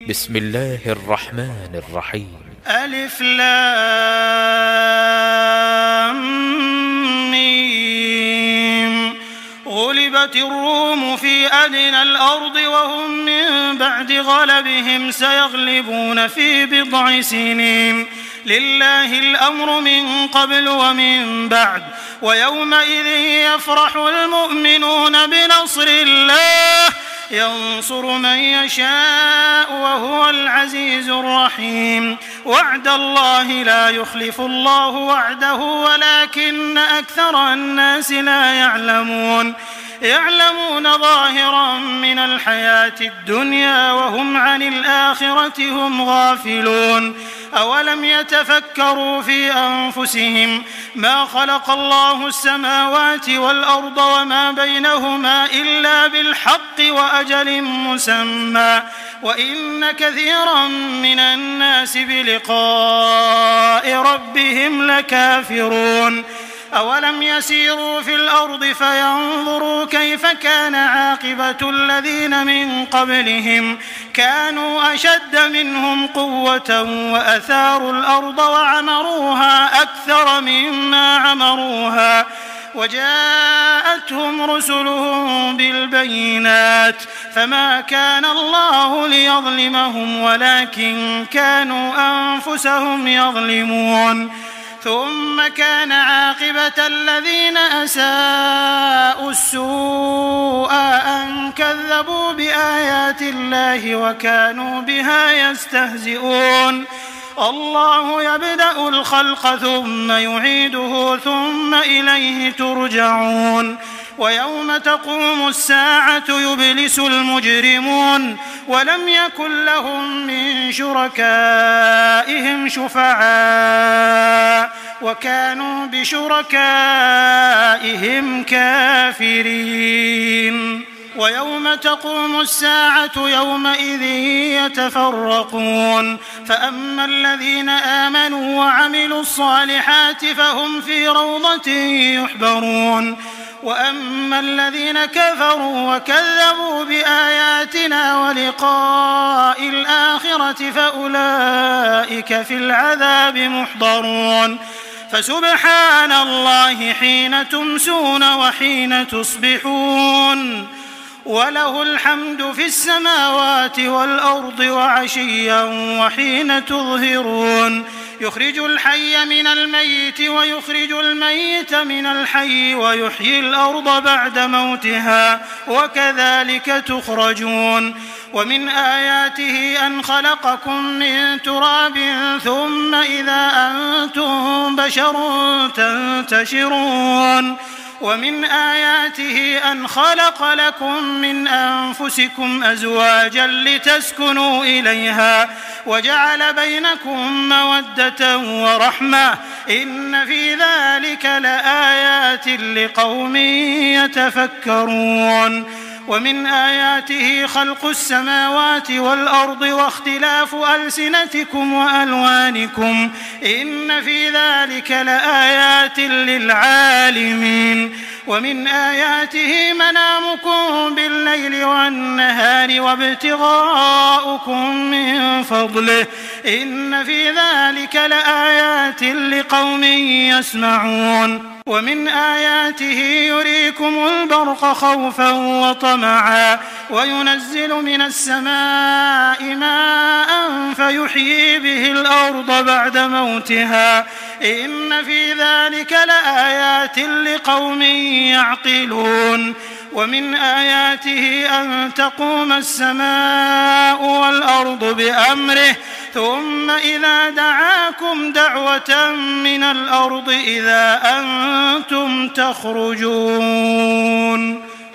بسم الله الرحمن الرحيم. ألف لام ميم. غلبت الروم في أدنى الأرض وهم من بعد غلبهم سيغلبون في بضع سنين. لله الأمر من قبل ومن بعد ويومئذ يفرح المؤمنون بنصر الله ينصر من يشاء وهو العزيز الرحيم. وعد الله لا يخلف الله وعده ولكن أكثر الناس لا يعلمون ظاهرا من الحياة الدنيا وهم عن الآخرة هم غافلون. أولم يتفكروا في أنفسهم ما خلق الله السماوات والأرض وما بينهما إلا بالحق وأجل مسمى وإن كثيرا من الناس بلقاء ربهم لكافرون. أولم يسيروا في الأرض فينظروا كيف كان عاقبة الذين من قبلهم كانوا أشد منهم قوة وأثاروا الأرض وعمروها أكثر مما عمروها وجاءتهم رسلهم بالبينات فما كان الله ليظلمهم ولكن كانوا أنفسهم يظلمون. ثم كان عاقبة الذين أساءوا السوء أن كذبوا بآيات الله وكانوا بها يستهزئون. الله يبدأ الخلق ثم يعيده ثم إليه ترجعون. ويوم تقوم الساعة يبلس المجرمون ولم يكن لهم من شركائهم شفعاء وكانوا بشركائهم كافرين. ويوم تقوم الساعة يومئذ يتفرقون فأما الذين آمنوا وعملوا الصالحات فهم في روضة يحبرون وأما الذين كفروا وكذبوا بآياتنا ولقاء الآخرة فأولئك في العذاب محضرون. فسبحان الله حين تمسون وحين تصبحون وله الحمد في السماوات والأرض وعشيا وحين تظهرون. يخرج الحي من الميت ويخرج الميت من الحي ويحيي الأرض بعد موتها وكذلك تخرجون. ومن آياته أن خلقكم من تراب ثم إذا أنتم بشر تنتشرون. ومن آياته أن خلق لكم من أنفسكم أزواجا لتسكنوا إليها وجعل بينكم مودة ورحمة إن في ذلك لآيات لقوم يتفكرون. ومن آياته خلق السماوات والأرض واختلاف ألسنتكم وألوانكم إن في ذلك لآيات للعالمين. ومن آياته منامكم بالليل والنهار وابتغاؤكم من فضله إن في ذلك لآيات لقوم يسمعون. ومن آياته يريكم البرق خوفا وطمعا وينزل من السماء ماء فيحيي به الأرض بعد موتها إن في ذلك لآيات لقوم يعقلون. ومن آياته أن تقوم السماء والأرض بأمره ثم إذا دعاكم دعوة من الأرض إذا أنتم تخرجون.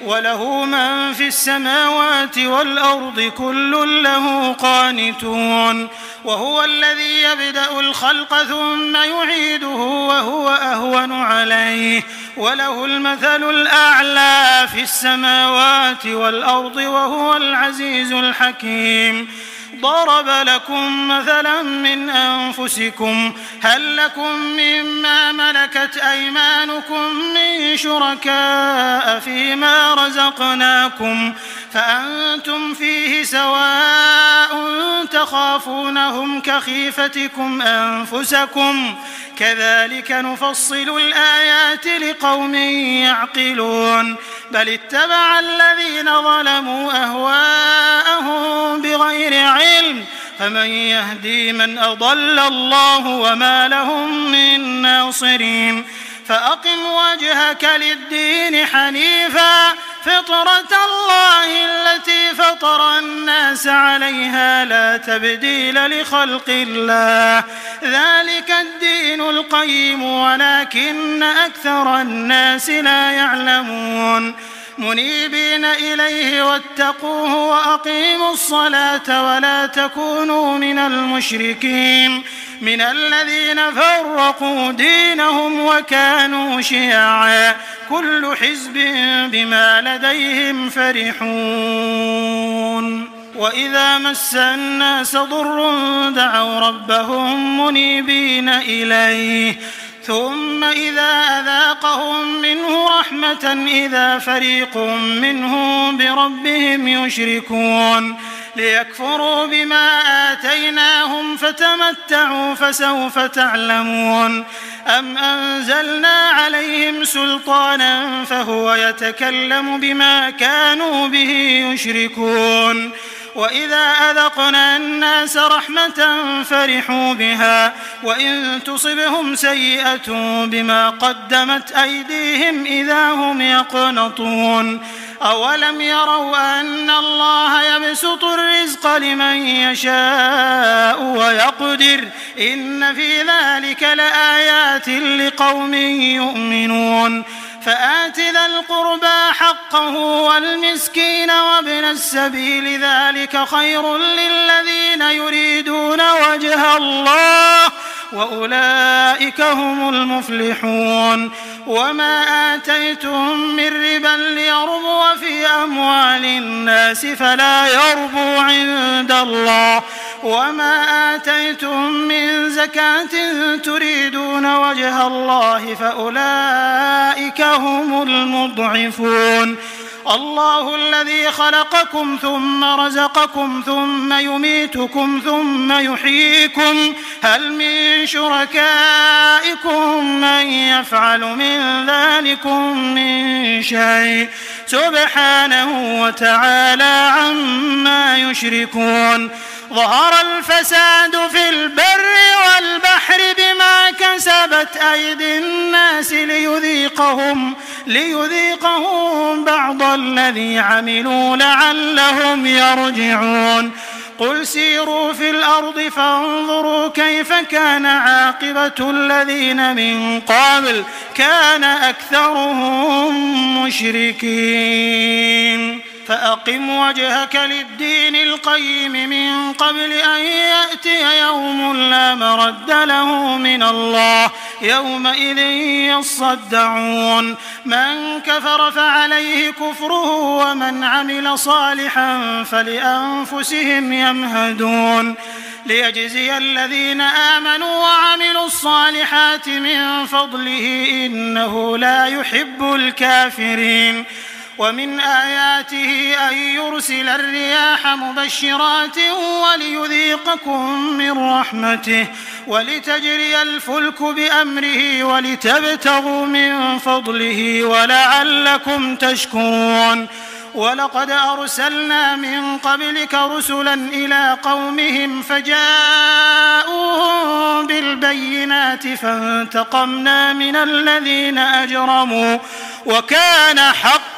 وله من في السماوات والأرض كل له قانتون. وهو الذي يبدأ الخلق ثم يعيده وهو أهون عليه وله المثل الأعلى في السماوات والأرض وهو العزيز الحكيم. ضرب لكم مثلا من أنفسكم هل لكم مما ملكت أيمانكم من شركاء فيما رزقناكم فأنتم فيه سواء تخافونهم كخيفتكم أنفسكم كذلك نفصل الآيات لقوم يعقلون بل اتبع الذين ظلموا أهواءهم بغير علم فمن يهدي من أضل الله وما لهم من ناصرين فأقم وجهك للدين حنيفا فطرة الله التي فطر الناس عليها لا تبديل لخلق الله ذلك الدين القيم ولكن أكثر الناس لا يعلمون منيبين إليه واتقوه وأقيموا الصلاة ولا تكونوا من المشركين من الذين فرقوا دينهم وكانوا شيعا كل حزب بما لديهم فرحون وإذا مس الناس ضر دعوا ربهم منيبين إليه ثم إذا أذاقهم منه رحمة إذا فريق منهم بربهم يشركون ليكفروا بما آتيناهم فتمتعوا فسوف تعلمون أم أنزلنا عليهم سلطانا فهو يتكلم بما كانوا به يشركون وإذا أذقنا الناس رحمة فرحوا بها وإن تصبهم سيئة بما قدمت أيديهم إذا هم يقنطون أولم يروا أن الله يبسط الرزق لمن يشاء ويقدر إن في ذلك لآيات لقوم يؤمنون فآت ذا القربى حقه والمسكين وابن السبيل ذلك خير للذين يريدون وجه الله وأولئك هم المفلحون وما آتيتم من ربا ليربو في أموال الناس فلا يربو عند الله وما آتيتم من زكاة تريدون وجه الله فأولئك هم المضعفون الله الذي خلقكم ثم رزقكم ثم يميتكم ثم يحييكم هل من شركائكم من يفعل من ذلكم من شيء سبحانه وتعالى عما يشركون ظهر الفساد في البر والبحر بما كسبت أيدي الناس ليذيقهم بعض الذي عملوا لعلهم يرجعون قل سيروا في الأرض فانظروا كيف كان عاقبة الذين من قبل كان أكثرهم مشركين فأقم وجهك للدين القيم من قبل أن يأتي يوم لا مرد له من الله يومئذ يصدعون من كفر فعليه كفره ومن عمل صالحا فلأنفسهم يمهدون ليجزي الذين آمنوا وعملوا الصالحات من فضله إنه لا يحب الكافرين ومن آياته أن يرسل الرياح مبشرات وليذيقكم من رحمته ولتجري الفلك بأمره ولتبتغوا من فضله ولعلكم تشكرون ولقد أرسلنا من قبلك رسلا إلى قومهم فجاءوهم بالبينات فانتقمنا من الذين أجرموا وكان حقا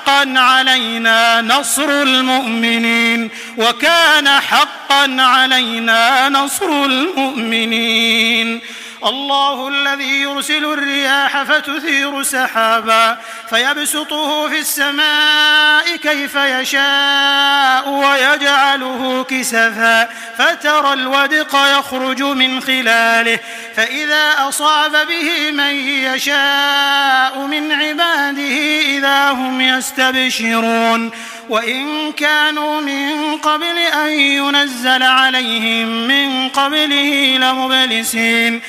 علينا نصر المؤمنين الله الذي يرسل الرياح فتثير سحابا فيبسطه في السماء كيف يشاء ويجعله كسفا فترى الودق يخرج من خلاله فإذا أصاب به من يشاء من عباده إذا هم يستبشرون وإن كانوا من قبل أن ينزل عليهم من قبله لمبلسين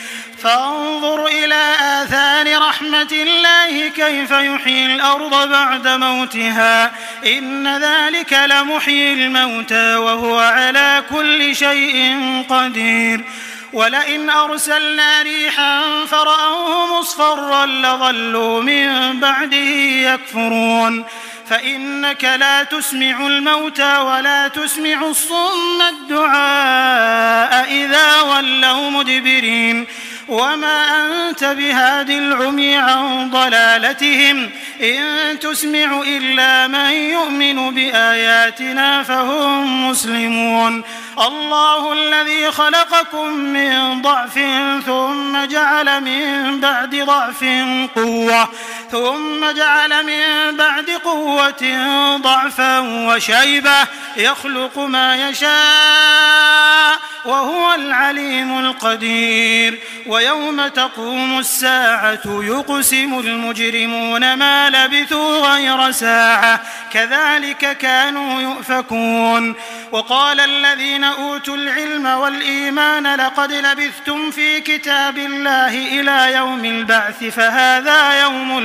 فانظر إلى آثار رحمة الله كيف يحيي الأرض بعد موتها إن ذلك لمحيي الموتى وهو على كل شيء قدير ولئن أرسلنا ريحا فرأوه مصفرا لظلوا من بعده يكفرون فإنك لا تسمع الموتى ولا تسمع الصم الدعاء إذا ولوا مدبرين وما أنت بهاد العمي عن ضلالتهم إن تسمع إلا من يؤمن بآياتنا فهم مسلمون الله الذي خلقكم من ضعف ثم جعل من بعد ضعف قوة ثم جعل من بعد قوة ضعفا وشيبة يخلق ما يشاء وهو العليم القدير ويوم تقوم الساعة يقسم المجرمون ما لبثوا غير ساعة كذلك كانوا يؤفكون وقال الذين أوتوا العلم والإيمان لقد لبثتم في كتاب الله إلى يوم البعث فهذا يوم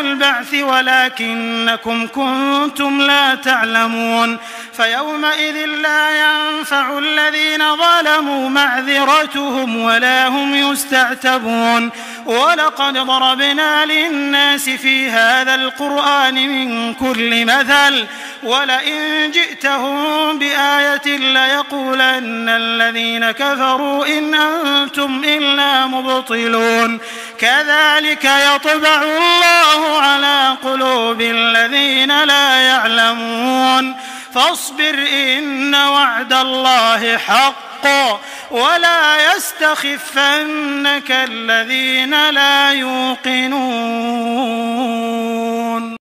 البعث ولكنكم كنتم لا تعلمون فيومئذ لا ينفع الذين ظلموا معذرتهم ولا هم يستعتبون ولقد ضربنا للناس في هذا القرآن من كل مثل ولئن جئتهم بآية ليقولن الذين كفروا إن أنتم إلا مبطلون كذلك يطبع الله على قلوب الذين لا يعلمون فاصبر إن وعد الله حق ولا يستخفنك الذين لا يوقنون